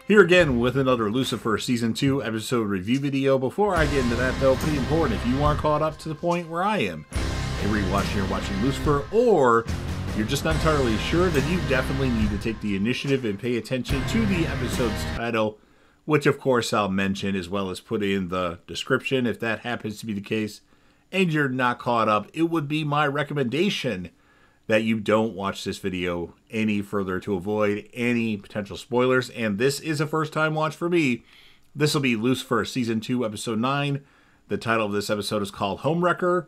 Here again with another Lucifer Season 2 episode review video. Before I get into that though, pretty important, if you aren't caught up to the point where I am, a rewatch you're watching Lucifer, or you're just not entirely sure, then you definitely need to take the initiative and pay attention to the episode's title, which of course I'll mention as well as put in the description if that happens to be the case, and you're not caught up. It would be my recommendation that you don't watch this video any further to avoid any potential spoilers. And this is a first time watch for me. This will be Lucifer Season 2, Episode 9. The title of this episode is called Homewrecker.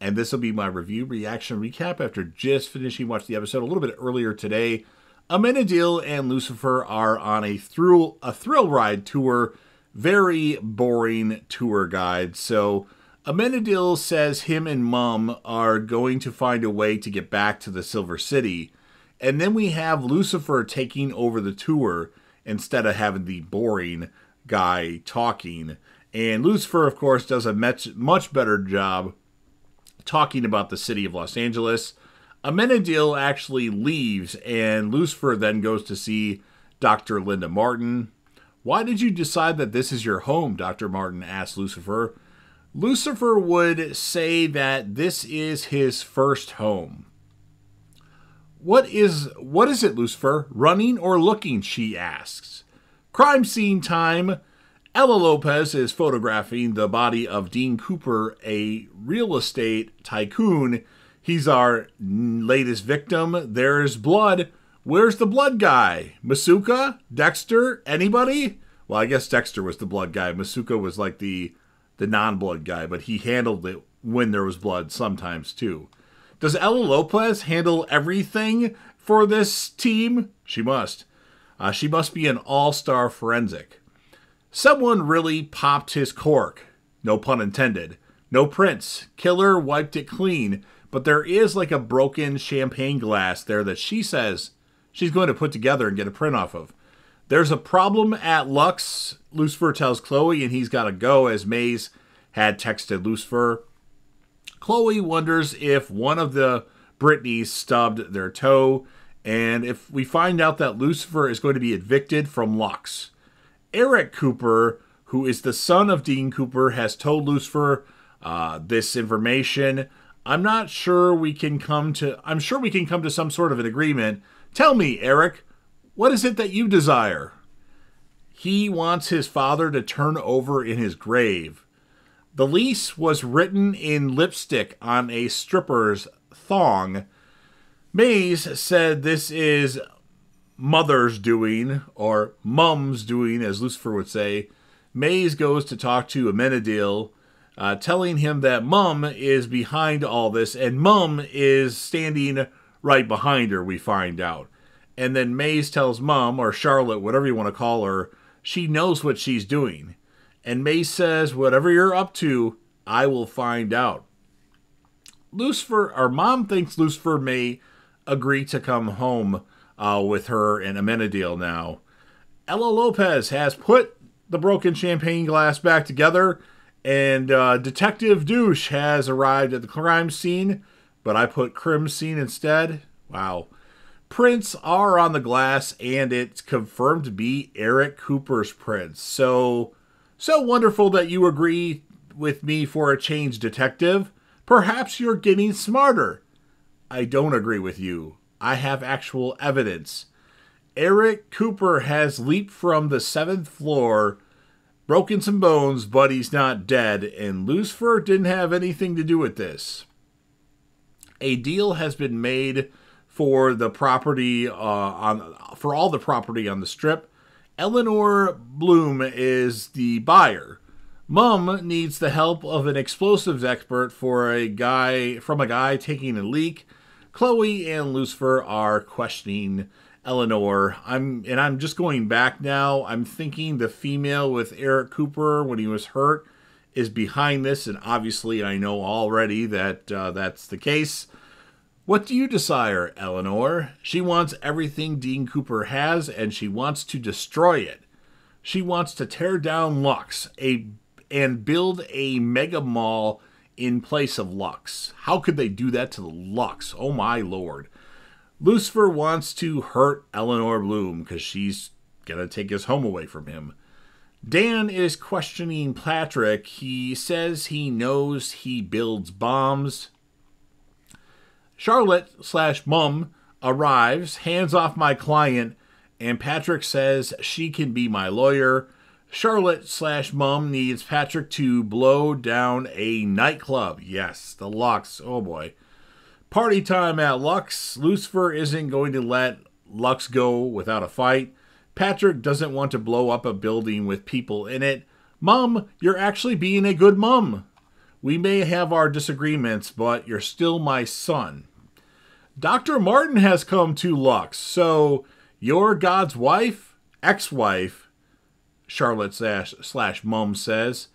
And this will be my review, reaction, recap after just finishing watching the episode a little bit earlier today. Amenadiel and Lucifer are on a thrill ride tour. Very boring tour guide. So Amenadiel says him and Mom are going to find a way to get back to the Silver City. And then we have Lucifer taking over the tour instead of having the boring guy talking. And Lucifer, of course, does a much better job talking about the city of Los Angeles. Amenadiel actually leaves, and Lucifer then goes to see Dr. Linda Martin. "Why did you decide that this is your home?" Dr. Martin asked Lucifer. Lucifer would say that this is his first home. What is it, Lucifer? Running or looking?" she asks. Crime scene time. Ella Lopez is photographing the body of Dean Cooper, a real estate tycoon. He's our latest victim. There's blood. Where's the blood guy? Masuka? Dexter? Anybody? Well, I guess Dexter was the blood guy. Masuka was like the non-blood guy, but he handled it when there was blood sometimes too. Does Ella Lopez handle everything for this team? She must. She must be an all-star forensic. Someone really popped his cork. No pun intended. No prints. Killer wiped it clean, but there is like a broken champagne glass there that she says she's going to put together and get a print off of. There's a problem at Lux, Lucifer tells Chloe, and he's got to go as Maze had texted Lucifer. Chloe wonders if one of the Britneys stubbed their toe, and if we find out that Lucifer is going to be evicted from Lux. Eric Cooper, who is the son of Dean Cooper, has told Lucifer this information. I'm sure we can come to some sort of an agreement. Tell me, Eric, what is it that you desire? He wants his father to turn over in his grave. The lease was written in lipstick on a stripper's thong. Maze said this is mother's doing, or mum's doing, as Lucifer would say. Maze goes to talk to Amenadiel, telling him that Mum is behind all this, and Mum is standing right behind her, we find out. And then Maze tells Mom, or Charlotte, whatever you want to call her, she knows what she's doing. And Maze says, whatever you're up to, I will find out. Mom thinks Lucifer may agree to come home with her and Amenadiel now. Ella Lopez has put the broken champagne glass back together, and Detective Douche has arrived at the crime scene, but I put crime scene instead. Wow. Prints are on the glass, and it's confirmed to be Eric Cooper's prints. So wonderful that you agree with me for a change, Detective. Perhaps you're getting smarter. I don't agree with you. I have actual evidence. Eric Cooper has leaped from the 7th floor, broken some bones, but he's not dead, and Lucifer didn't have anything to do with this. A deal has been made for the property for all the property on the strip. Eleanor Bloom is the buyer. Mum needs the help of an explosives expert from a guy taking a leak. Chloe and Lucifer are questioning Eleanor. I'm just going back now. I'm thinking the female with Eric Cooper when he was hurt is behind this, and obviously I know already that that's the case. What do you desire, Eleanor? She wants everything Dean Cooper has, and she wants to destroy it. She wants to tear down Lux and build a mega mall in place of Lux. How could they do that to Lux? Oh my lord. Lucifer wants to hurt Eleanor Bloom because she's going to take his home away from him. Dan is questioning Patrick. He says he knows he builds bombs. Charlotte/Mum arrives, hands off my client, and Patrick says she can be my lawyer. Charlotte/Mum needs Patrick to blow down a nightclub. Yes, the Lux. Oh boy. Party time at Lux. Lucifer isn't going to let Lux go without a fight. Patrick doesn't want to blow up a building with people in it. Mum, you're actually being a good mum. We may have our disagreements, but you're still my son. Dr. Martin has come to Lux, so you're God's wife? Ex-wife, Charlotte/Mum says.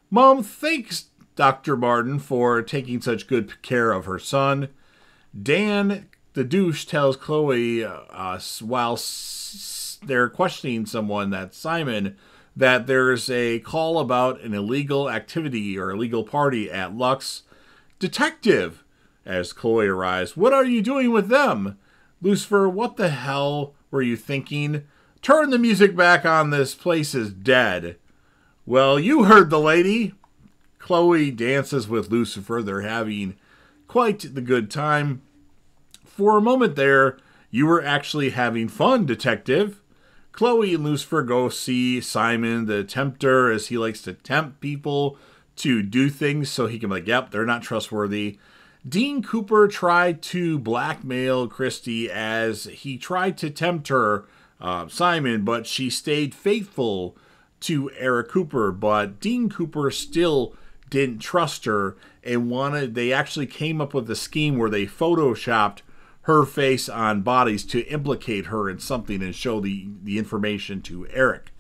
Mum thanks Dr. Martin for taking such good care of her son. Dan, the douche, tells Chloe while they're questioning someone, that's Simon, that there's a call about an illegal activity or illegal party at Lux. Detective, as Chloe arrives, what are you doing with them? Lucifer, what the hell were you thinking? Turn the music back on, this place is dead. Well, you heard the lady. Chloe dances with Lucifer. They're having quite the good time. For a moment there, you were actually having fun, detective. Chloe and Lucifer go see Simon the Tempter, as he likes to tempt people to do things so he can be like, yep, they're not trustworthy. Dean Cooper tried to blackmail Christy as he tried to tempt her, Simon, but she stayed faithful to Eric Cooper. But Dean Cooper still didn't trust her and they actually came up with a scheme where they photoshopped her face on bodies to implicate her in something and show the information to Eric.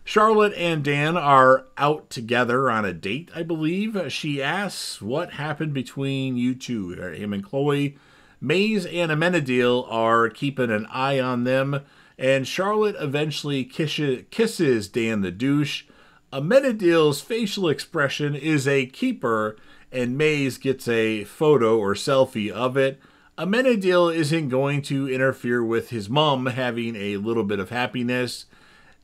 Charlotte and Dan are out together on a date, I believe. She asks what happened between you two, him and Chloe. Maze and Amenadiel are keeping an eye on them, and Charlotte eventually kisses Dan the douche. Amenadiel's facial expression is a keeper, and Maze gets a photo or selfie of it. Amenadiel isn't going to interfere with his mom having a little bit of happiness.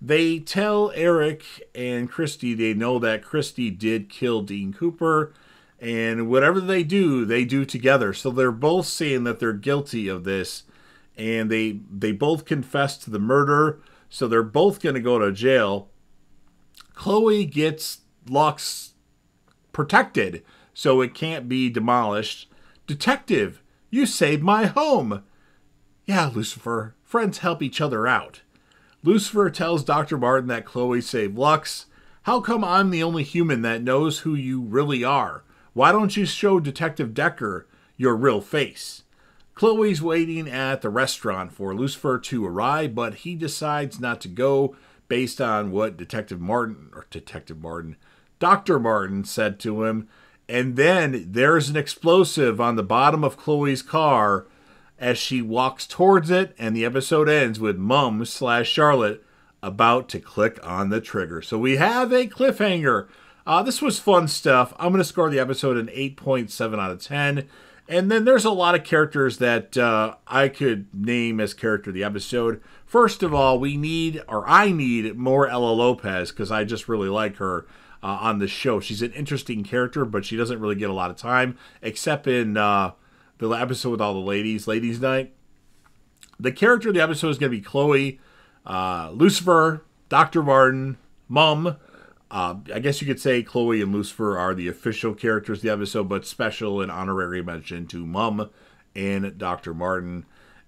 They tell Eric and Christy they know that Christy did kill Dean Cooper, and whatever they do together. So they're both saying that they're guilty of this, and they both confess to the murder, so they're both going to go to jail. Chloe gets Lux protected, so it can't be demolished. Detective, you saved my home. Yeah, Lucifer. Friends help each other out. Lucifer tells Dr. Martin that Chloe saved Lux. How come I'm the only human that knows who you really are? Why don't you show Detective Decker your real face? Chloe's waiting at the restaurant for Lucifer to arrive, but he decides not to go based on what Dr. Martin said to him. And then there's an explosive on the bottom of Chloe's car as she walks towards it, and the episode ends with Mum/Charlotte about to click on the trigger. So we have a cliffhanger. This was fun stuff. I'm going to score the episode an 8.7 out of 10. And then there's a lot of characters that I could name as character of the episode. First of all, I need more Ella Lopez because I just really like her on the show. She's an interesting character, but she doesn't really get a lot of time, except in the episode with all the ladies night. The character of the episode is going to be Chloe, Lucifer, Dr. Martin, Mum. I guess you could say Chloe and Lucifer are the official characters of the episode, but special and honorary mention to Mum and Dr. Martin.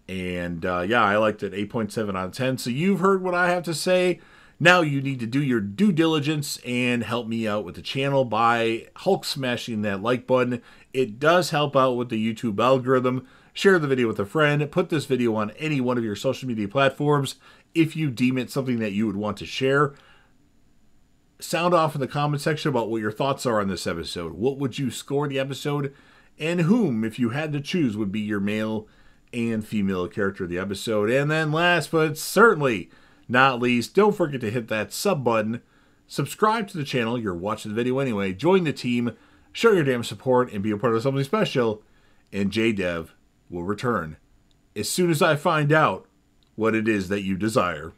And yeah, I liked it, 8.7 out of 10. So you've heard what I have to say. Now you need to do your due diligence and help me out with the channel by Hulk smashing that like button. It does help out with the YouTube algorithm. Share the video with a friend. Put this video on any one of your social media platforms if you deem it something that you would want to share. Sound off in the comment section about what your thoughts are on this episode. What would you score the episode? And whom, if you had to choose, would be your male and female character of the episode? And then last but certainly not least, don't forget to hit that sub button. Subscribe to the channel. You're watching the video anyway. Join the team. Show your damn support and be a part of something special. And JDev will return as soon as I find out what it is that you desire.